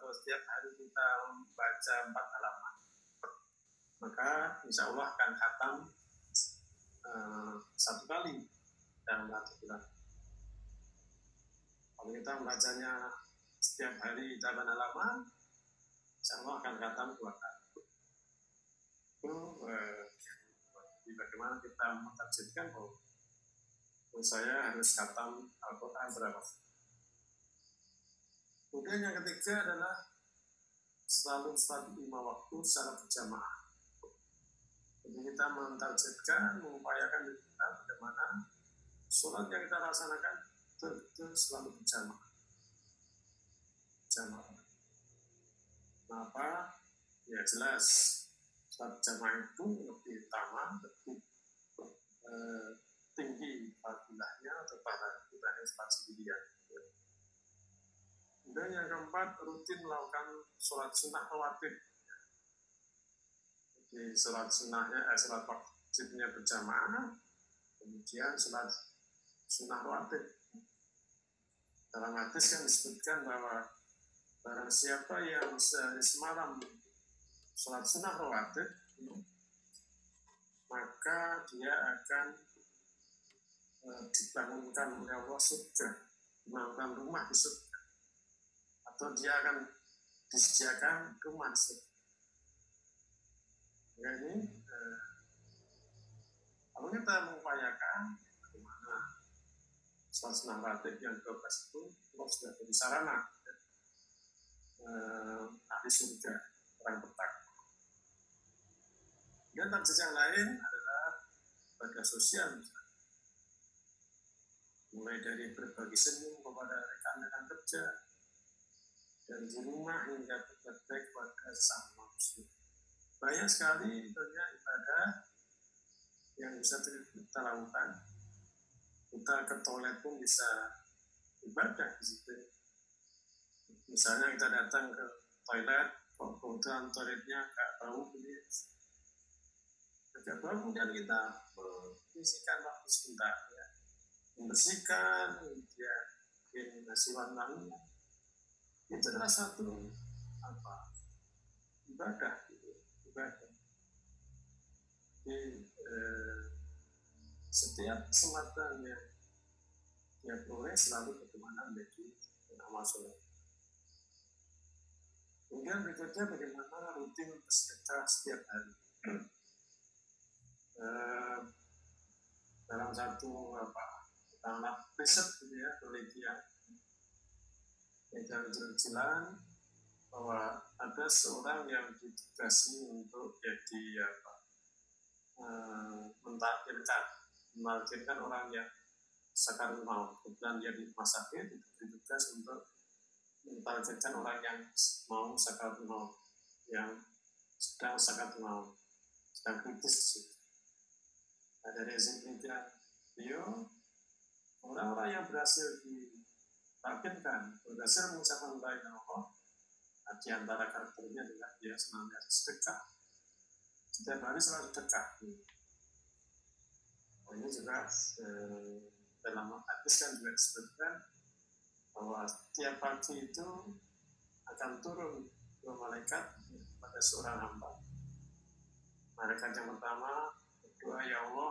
atau setiap hari kita membaca 4 halaman, maka insya Allah akan khatam 1 kali dalam 1 bulan. Kalau kita membacanya setiap hari 8 halaman, insya Allah akan khatam 2 kali. Itu bagaimana kita mentargetkan bahwa saya harus khatam Al-Quran berapa. Kemudian yang ketiga adalah selalu sholat 5 waktu secara berjamaah. Jadi kita mentargetkan, mengupayakan kita bagaimana sholat yang kita laksanakan itu selalu berjamaah. Kenapa? Ya jelas, sholat berjamaah itu lebih utama, lebih tinggi fadilahnya atau pahalanya sholat sendirian. Dan yang keempat, rutin melakukan sholat sunnah rawatib. Jadi sholat sunnahnya, sholat wajibnya berjamaah, kemudian sholat sunnah rawatib. Dalam hadis kan disebutkan bahwa barang siapa yang sehari semalam sholat sunnah rawatib, maka dia akan dibangunkan oleh Allah surga, dibangunkan rumah di surga, atau dia akan disediakan rumah di surga. Jadi kalau kita mengupayakan bagaimana sholat sunnah rawatib yang 12 itu Allah sudah jadi sarana ahli surga, orang bertakwa. Dan target yang lain adalah ibadah sosial, misalnya. Mulai dari berbagi senyum kepada rekan-rekan kerja, dari di rumah hingga berbuat kepada sesama muslim. Banyak sekali banyak ibadah yang bisa kita lakukan. Kita ke toilet pun bisa ibadah di situ. Misalnya kita datang ke toilet, kemudian toiletnya agak bau, kemudian kita mengisikan waktu sebentar, ya. Membersihkan, kemudian bikin nasi wangi, itu adalah satu ibadah. Jadi setiap kesempatan yang dia peroleh selalu bagaimana menjadi amal soleh. Kemudian berikutnya bagaimana rutin bersedekah setiap hari. Dalam satu riset gitu ya, penelitian yang jalan bahwa ada seorang yang ditugasi untuk jadi mentargetkan orang yang sakaratul maut. Kemudian dia di rumah sakit ditugas untuk mentargetkan orang yang mau sakaratul maut, yang sedang sakaratul maut, sedang kritis. Nah, dari hasil penelitian beliau, orang-orang yang berhasil ditargetkan, berhasil mengucapkan la ilaha illallah, di antara karakternya adalah dia senantiasa sedekah. Setiap hari selalu sedekah. Ini juga dalam hadis kan juga disebutkan bahwa setiap pagi itu akan turun 2 malaikat pada seorang hamba. Malaikat yang pertama berdoa, ya Allah,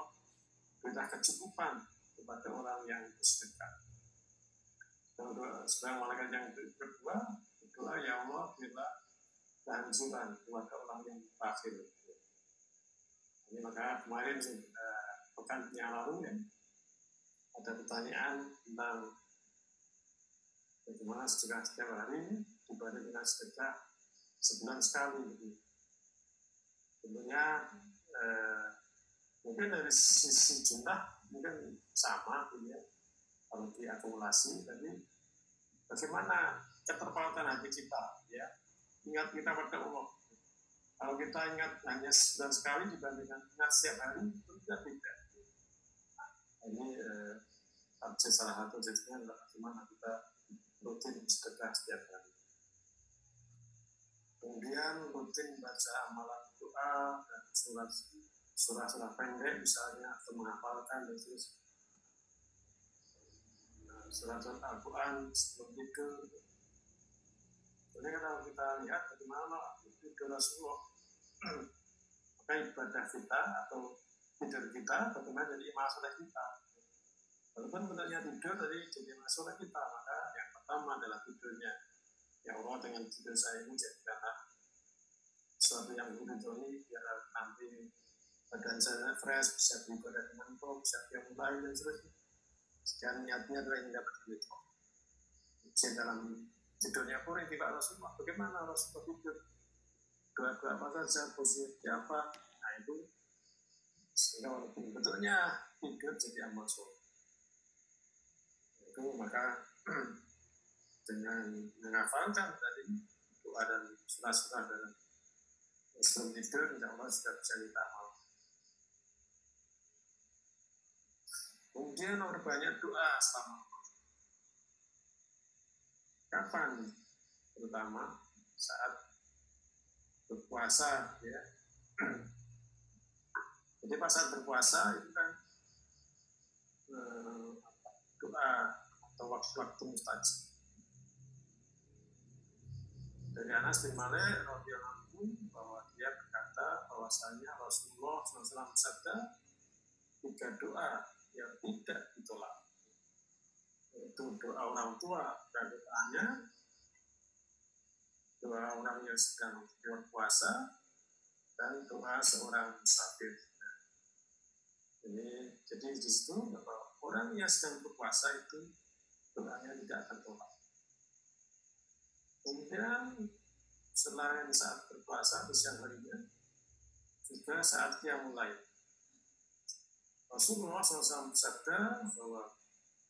berilah kecukupan kepada orang yang bersedekah. Seorang malaikat yang kedua berdoa, ya Allah, berilah kehancuran kepada orang yang kafir. Ini maka kemarin pekan yang lalu ya, ada pertanyaan tentang bagaimana sedekah setiap hari dibanding dengan sedekah sebulan sekali. Tentunya mungkin dari sisi jumlah mungkin sama ya, kalau diakumulasi, tapi bagaimana keterpautan hati kita, ya, ingat kita pada Allah. Kalau kita ingat hanya sebulan sekali dibandingkan ingat setiap hari, itu tidak beda. Ini salah satu jenisnya adalah bagaimana kita rutin sedekah setiap hari. Kemudian rutin baca amalan doa dan surah-surah pendek misalnya, atau menghafalkan dan terus surat Al-Quran sebelum tidur. Jadi kalau kita lihat bagaimana tidur Rasulullah, maka ibadah kita atau tidur kita bagaimana jadi masalah kita. Walaupun bentuknya tidur tadi jadi masalah kita, maka yang pertama adalah tidurnya. Ya Allah, dengan tidur saya ini jadikanlah sesuatu yang ini biar nanti badan saya fresh, bisa beribadah dengan kok, bisa yang lain dan seterusnya. Sekian niatnya adalah yang dapat itu. Jadi dalam tidurnya pun tidak Rasulullah. Bagaimana Rasulullah tidur? Dua-dua apa saja, posisi apa? Nah itu sehingga walaupun betulnya tidur jadi amal soleh. Itu maka dengan menghafalkan tadi doa dan surah-surah dan sebelum tidur, insya Allah sudah bisa kita amal. Kemudian orang banyak doa selama kapan? Terutama saat berpuasa, ya. Jadi pas saat berpuasa itu kan doa atau waktu-waktu mustajab. Dari Anas bin Malik radhiyallahu anhu bahwa dia berkata bahwasanya Rasulullah SAW bersabda 3 doa yang tidak ditolak, yaitu doa orang tua dan doanya, doa orang yang sedang berpuasa, dan doa seorang musafir. Ini jadi di situ bahwa orang yang sedang berpuasa itu doanya tidak tertolak. Kemudian selain saat berpuasa di siang harinya, juga saat dia mulai. Rasulullah SAW bersabda bahwa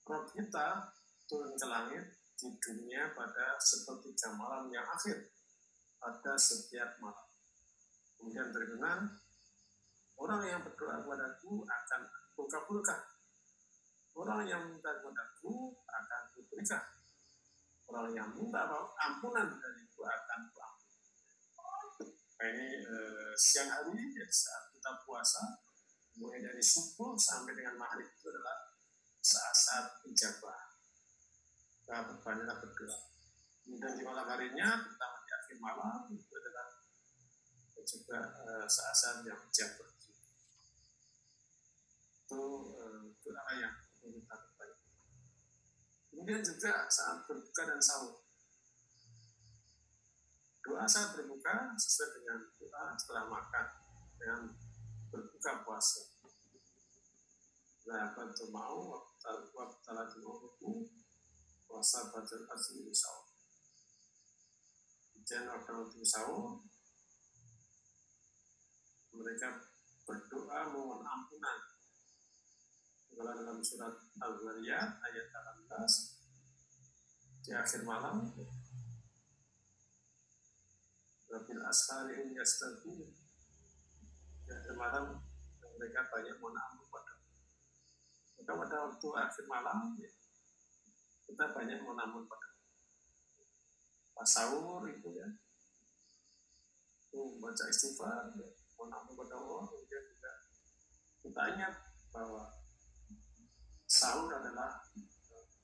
Rabb kita turun ke langit di dunia pada sepertiga malam yang akhir pada setiap malam. Kemudian berkenan, orang yang berdoa kepadaku akan aku kabulkan. Orang yang minta kepadaku akan kuberikan. Orang yang minta ampunan dariku akan kuampuni. Nah, ini siang hari saat kita puasa, mulai dari subuh sampai dengan maghrib itu adalah saat-saat ijabah. Kita berbanyaklah berdoa. Kemudian di malam harinya, terutama di akhir malam, itu adalah juga saat-saat yang ijabah. Itu doa yang kita perbanyak. Kemudian juga saat berbuka dan sahur. Doa saat berbuka sesuai dengan doa setelah makan, dengan berbuka puasa. Nah, bantu mau waktu mau puasa batal asli sahur. Dan waktu sahur mereka berdoa mohon ampunan. Kalau dalam surat Al-Zariyat ayat 18 di akhir malam, Rabbil ashari yastaghfirun. Di akhir malam mereka banyak mohon ampun pada. Maka pada waktu akhir malam kita banyak mohon ampun pada. Pas sahur itu ya, itu baca istighfar, mohon ampun pada Allah. Kemudian juga kita ingat bahwa sahur adalah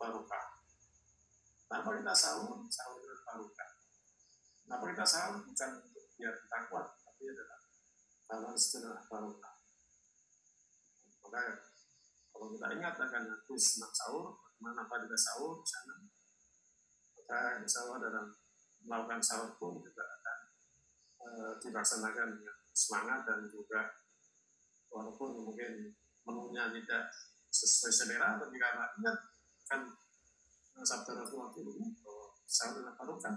barokah. Kenapa kita sahur? Sahur adalah barokah. Kenapa kita sahur? Bukan untuk biar kita kuat, tapi adalah karena setelah barokah. Maka kalau kita ingat akan aku senang sahur, bagaimana pada sahur di sana, maka insya Allah dalam melakukan sahur pun juga akan dilaksanakan dengan semangat dan juga walaupun mungkin menunya tidak sesuai selera, tapi karena ingat kan sabda Rasulullah itu bahwa sahur adalah barokah,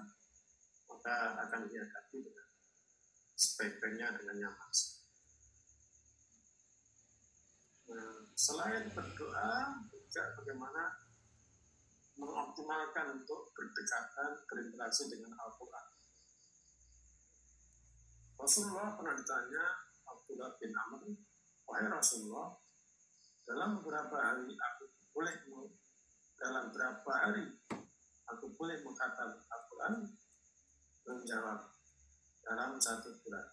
maka akan dihadapi dengan sebaik-baiknya dengan nyaman. Nah, selain berdoa, juga bagaimana mengoptimalkan untuk berdekatan, berinteraksi dengan Al-Quran. Rasulullah pernah ditanya Abdullah bin Amr, wahai Rasulullah, dalam berapa hari aku boleh mengkhatam Al-Quran? Menjawab, dalam 1 bulan.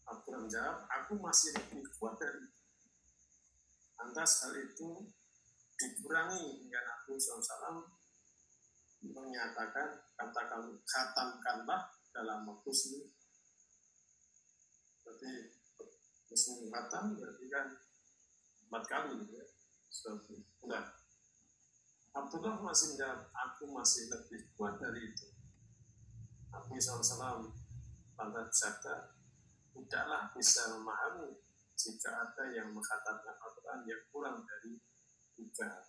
Abdullah menjawab, aku masih lebih kuat dari itu. Lantas hal itu dikurangi hingga Nabi SAW menyatakan khatamkanlah dalam waktu seminggu. Berarti seminggu khatam berarti kan 4 kali ya. Sudah. Abdullah masih menjawab, aku masih lebih kuat dari itu. Nabi SAW pada bersabda, tidaklah bisa memahami jika ada yang mengkhatamkan Al-Quran yang kurang dari 3